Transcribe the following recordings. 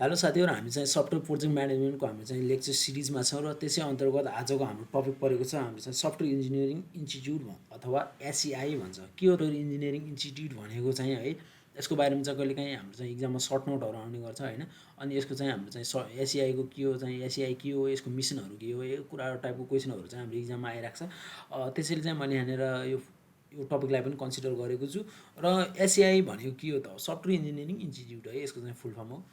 Hello साथीहरु, हामी चाहिँ सफ्टवेयर प्रोजेक्ट म्यानेजमेन्टको हामी चाहिँ लेक्चर सिरिजमा छौँ र त्यसै अन्तर्गत आजको हाम्रो टपिक परेको छ हाम्रो चाहिँ सफ्टवेयर इन्जिनियरिङ इन्स्टिट्युट अथवा एसईआई भन्छ। के हो त इन्जिनियरिङ इन्स्टिट्युट भनेको चाहिँ है, यसको बारेमा चाहिँ कहिलेकाहीँ हाम्रो चाहिँ इक्जाममा सर्ट नोटहरू आउने गर्छ होइन। अनि यसको चाहिँ हाम्रो चाहिँ एसईआईको के हो, चाहिँ एसईआई के हो, यसको मिसनहरू के हो, यो कुरा टाइपको क्वेसनहरू चाहिँ हाम्रो इक्जाममा आइरहेको छ। त्यसैले चाहिँ मैले यहाँनिर यो टपिकलाई पनि कन्सिडर गरेको छु। र एसईआई भनेको के हो त, सफ्टवेयर इन्जिनियरिङ इन्स्टिट्युट है, यसको चाहिँ फुल फर्म हो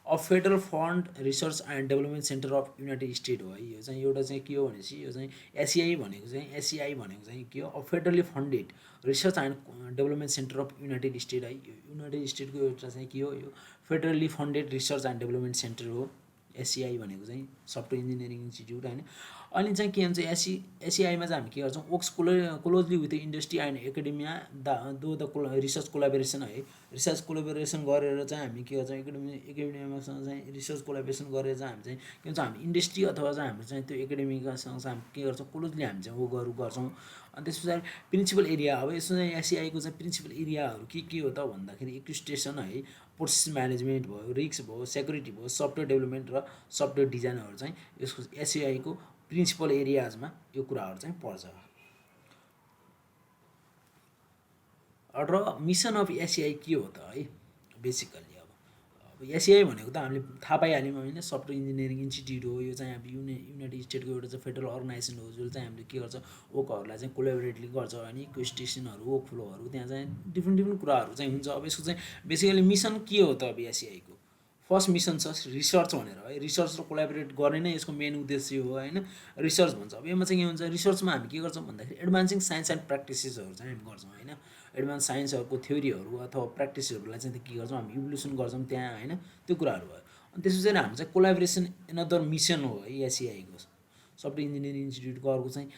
federal fund research and development centre of United state हो है। यो चाहिँ एउटा चाहिँ के हो भनेपछि यो चाहिँ एसईआई भनेको चाहिँ के हो, federally funded research and development centre of United state है। युनाइटेड स्टेटको एउटा चाहिँ के हो, यो federally funded research and development centre हो एसईआई भनेको चाहिँ, सफ्टवेयर इन्जिनियरिङ इन्स्टिट्युट होइन। अनि चाहिँ के हुन्छ एसईआईमा चाहिँ हामी के गर्छौँ, works closely with industry and academia the research collaboration है। रिसर्च कोलाबोरेसन गरेर चाहिँ हामी के गर्छौँ, एकाडेमियासँग चाहिँ रिसर्च कोलाबोरेसन गरेर चाहिँ हामी चाहिँ के भन्छ, हामी इन्डस्ट्री अथवा चाहिँ हाम्रो चाहिँ त्यो एकाडेमिकसँग चाहिँ हामी के गर्छौँ, क्लोजली हामी चाहिँ गर्छौँ। अनि त्यस पछाडि प्रिन्सिपल एरिया, अब यसो चाहिँ एसईआईको चाहिँ प्रिन्सिपल एरियाहरू के हो त भन्दाखेरि इक्विस्टेसन है, प्रोसेस म्यानेजमेन्ट भयो, रिस्क भयो, सेक्युरिटी भयो, सफ्टवेयर डेभलपमेन्ट र सफ्टवेयर डिजाइनहरू चाहिँ यसको एसईआईको प्रिन्सिपल एरियाजमा यो कुराहरू चाहिँ पर्छ। र मिसन अफ एसईआई के हो त है, बेसिकल्ली अब एसईआई भनेको त हामीले थाहा पाइहाल्यौँ होइन, सफ्टवेयर इन्जिनियरिङ इन्स्टिट्युट हो। यो चाहिँ अब युनाइटेड स्टेटको एउटा चाहिँ फेडरल अर्गनाइजेसन हो, जसले चाहिँ हामीले के गर्छ, वर्कहरूलाई चाहिँ कोलाबोरेटली गर्छ अनि क्वेस्टेसनहरू, वर्क फ्लोहरू, त्यहाँ चाहिँ डिफ्रेन्ट कुराहरू चाहिँ हुन्छ। अब यसको चाहिँ बेसिकली मिसन के हो त अब एसईआईको, फर्स्ट मिसन छ रिसर्च भनेर है। रिसर्च र कोलाबोरेट गर्ने नै यसको मेन उद्देश्य हो होइन। रिसर्च भन्छ, अब यसमा चाहिँ के हुन्छ, रिसर्चमा हामी के गर्छौँ भन्दाखेरि एडभान्सिङ साइन्स एन्ड प्र्याक्टिसेसहरू चाहिँ हामी गर्छौँ होइन। एडभान्स साइन्सहरूको थ्योरीहरू अथवा प्र्याक्टिसहरूलाई चाहिँ के गर्छौँ, हामी इभोल्युसन गर्छौँ त्यहाँ होइन, त्यो कुराहरू भयो। अनि त्यसपछि हाम्रो चाहिँ कोलाबोरेसन एनदर मिसन हो है एसईआईको, सफ्टवेयर इन्जिनियरिङ इन्स्टिट्युटको अर्को चाहिँ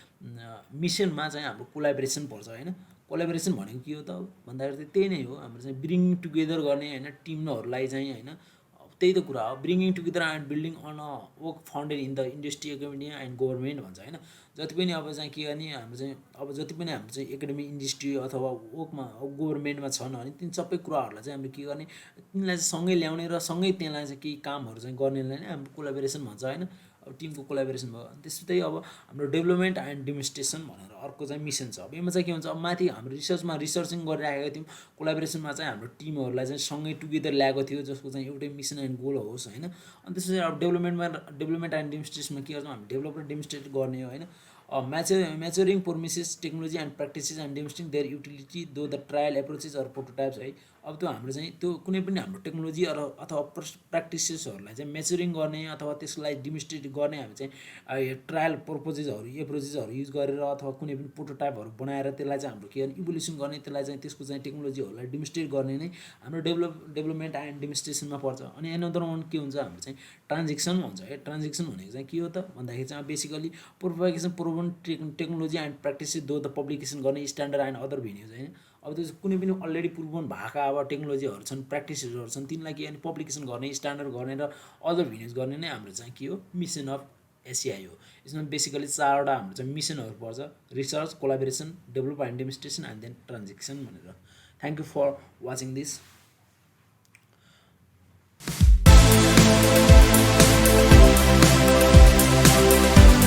मिसनमा चाहिँ हाम्रो कोलाबोरेसन पर्छ होइन। कोलाबोरेसन भनेको के हो त भन्दाखेरि त्यही नै हो, हाम्रो चाहिँ ब्रिङ टुगेदर गर्ने होइन, टिमहरूलाई चाहिँ होइन, त्यही त कुरा हो, bringing together and building on a work founded in the industry, academia and government भन्छ होइन। जति पनि अब चाहिँ के गर्ने, हाम्रो चाहिँ अब जति पनि हाम्रो चाहिँ एकाडेमिक इन्डस्ट्री अथवा वर्कमा गभर्मेन्टमा छन् भने तिन सबै कुराहरूलाई चाहिँ हामीले के गर्ने, तिनलाई चाहिँ सँगै ल्याउने र सँगै त्यसलाई चाहिँ केही कामहरू चाहिँ गर्नेलाई नै हाम्रो कोलाबोरेसन भन्छ होइन। अब टिमको कोलाबोरेसन भयो। अनि त्यसै अब हाम्रो डेभलपमेन्ट एन्ड डेमोन्स्ट्रेसन भनेर अर्को चाहिँ मिसन छ। अब यसमा चाहिँ के हुन्छ, अब माथि हाम्रो रिसर्चिङ गरिरहेको थियौँ, कोलाबोरेसनमा चाहिँ हाम्रो टिमहरूलाई चाहिँ सँगै टुगेदर ल्याएको थियो, जसको चाहिँ एउटै मिसन एन्ड गोल होस् होइन। अनि त्यसपछि अब डेभलपमेन्ट एन्ड डेमोन्स्ट्रेसनमा के गर्छौँ, हामी डेभलप र डेमोन्स्ट्रेट गर्ने हो होइन। Maturing promises technology and practices and demonstrating their utility through the trial approaches or prototypes है। अब त्यो हाम्रो चाहिँ त्यो कुनै पनि हाम्रो टेक्नोलोजी अथवा प्र्याक्टिसेसहरूलाई चाहिँ म्याचुरिङ गर्ने अथवा त्यसलाई डेमोन्स्ट्रेट गर्ने हामी चाहिँ ट्रायल एप्रोचेसहरू युज गरेर अथवा कुनै पनि प्रोटोटाइपहरू बनाएर त्यसलाई चाहिँ हाम्रो के गर्ने, इभोल्युसन गर्ने, त्यसलाई चाहिँ त्यसको चाहिँ टेक्नोलोजीहरूलाई डेमोन्स्ट्रेट गर्ने नै हाम्रो डेभलपमेन्ट एन्ड डेमोन्स्ट्रेसनमा पर्छ। अनि एनदर वान के हुन्छ, हाम्रो चाहिँ ट्रान्जेक्सन भन्छ है। ट्रान्जेक्सन भनेको चाहिँ के हो त भन्दाखेरि चाहिँ basically propagation proven technology and practices through the publication गर्ने स्ट्यान्डर्ड एन्ड अदर भेन्युज होइन। अब त्यो कुनै पनि अलरेडी प्रुभन भएका अब टेक्नोलोजीहरू छन्, प्र्याक्टिसेसहरू छन्, तिनलाई के अनि पब्लिकेसन गर्ने, स्ट्यान्डर्ड गर्ने र अदर भेन्युज गर्ने नै हाम्रो चाहिँ के हो, मिसन अफ एसईआई हो। यसमा बेसिकली चारवटा हाम्रो चाहिँ मिसनहरू पर्छ, research, collaboration, develop and demonstration and then transaction भनेर। Thank you for watching this.